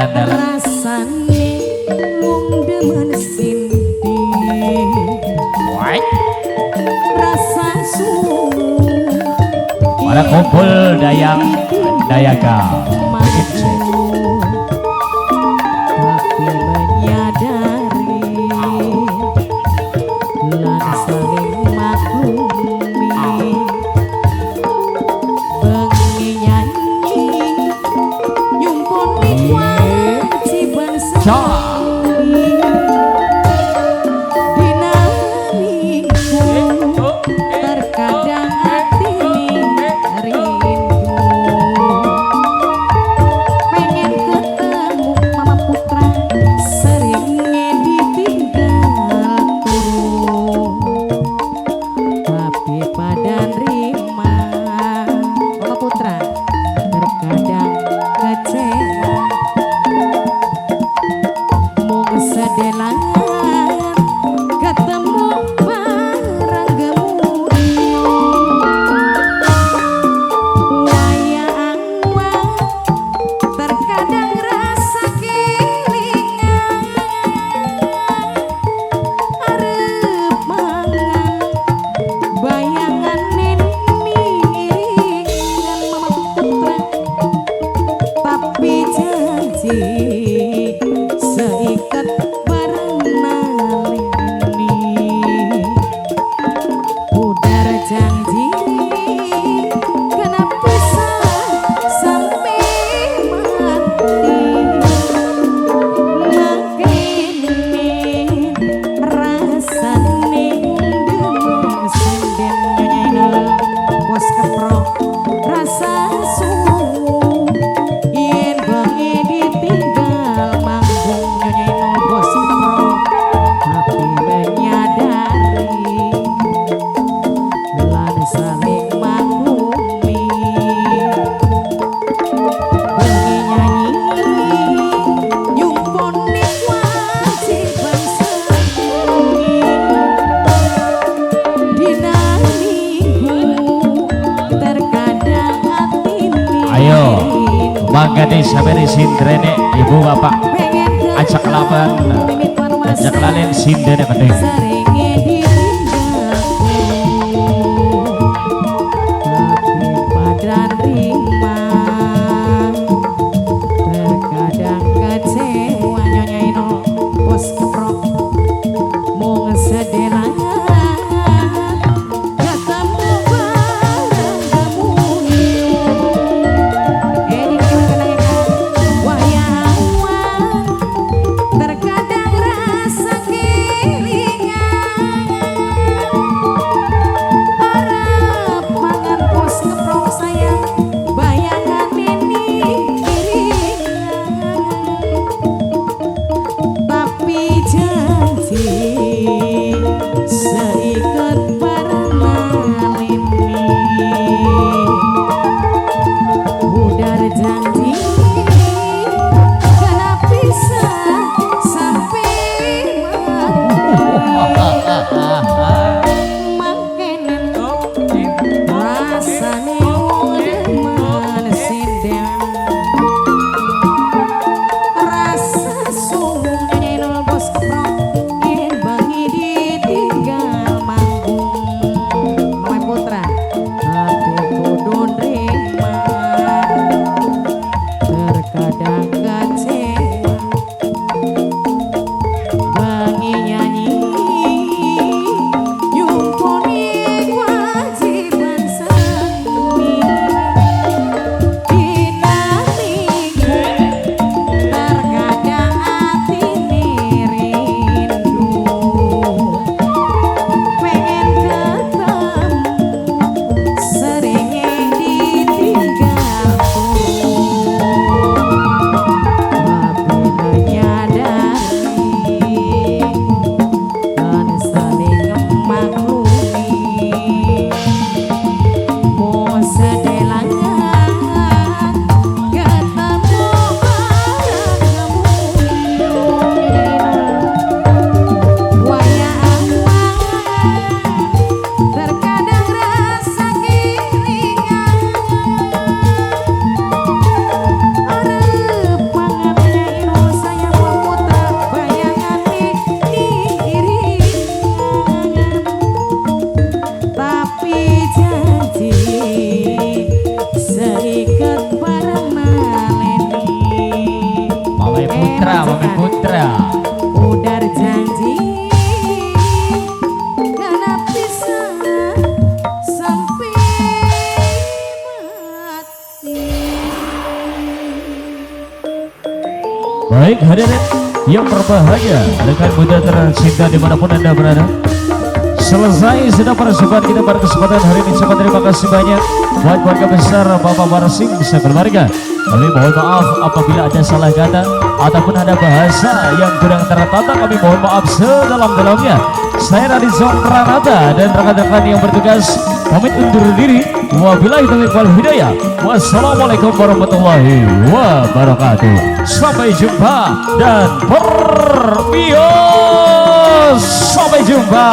dalan-dalan. Rasane wong demen sindi. Woi. Rasa sulu. Pada kumpul dayang dayaga. Tapi menyadari lan saling maklumi. Bengi nyanyi nyumponi kewajiban sendiri. Dinamiku terkadang hati rindu. Pengen ketemu Mama Putra, seringnya ditinggal turun. Tapi pada nerima Mama Putra, terkadang kecewa. Mau kesedelan ketemu barang gemuruh. Wayang terkadang rasa kelingan. Arep mangan bayangan nini iringan Mama Putra. Tapi janji seikat bareng ini. Udar janji kenapa bisa sampai mati. Makin rasane demen sinden nyanyi bos keprok rasa suwu. Yen bengi ditinggal manggung nyanyi bos keprok. Tapi menyadari lan saling maklumi. Bengi nyanyi nyumponi kewajiban sendiri. Dinamiku terkadang hati Ayo, mangga nih sampai di sindrene ibu bapak. Ajak laban, ajak lalin sindrene penting. seringnya ditinggalku. Tapi pada terima terkadang kecewa nyanyi bos keprok. Mau ngesedelan ketemu bareng gemuruh. Ini kenaikan wayang terkadang rasa kelingan. Arep mangan bos keprok sayang bayangan ini iringan. Tapi janji seikat bareng ini. Udar janji kenapa bisa sampai mati. Makin rasane wong demen sinden. Rasa sung nyanyi bos keprok. Yen bengi ditinggal manggung Mama Putra. Tapi Baik hadirin yang berbahagia dengan bunda tercinta dimanapun anda berada. Selesai sudah persembahan kita pada kesempatan hari ini. Coba terima kasih banyak buat keluarga besar Bapak Warsing sekeluarga. Kami mohon maaf apabila ada salah kata ataupun ada bahasa yang kurang tertata. Kami mohon maaf sedalam-dalamnya. Saya Raditson Pranata dan rekan-rekan yang bertugas pamit undur diri. Wabillahi taufiq wal hidayah. Wassalamualaikum warahmatullahi wabarakatuh. Sampai jumpa dan berbios. Sampai jumpa.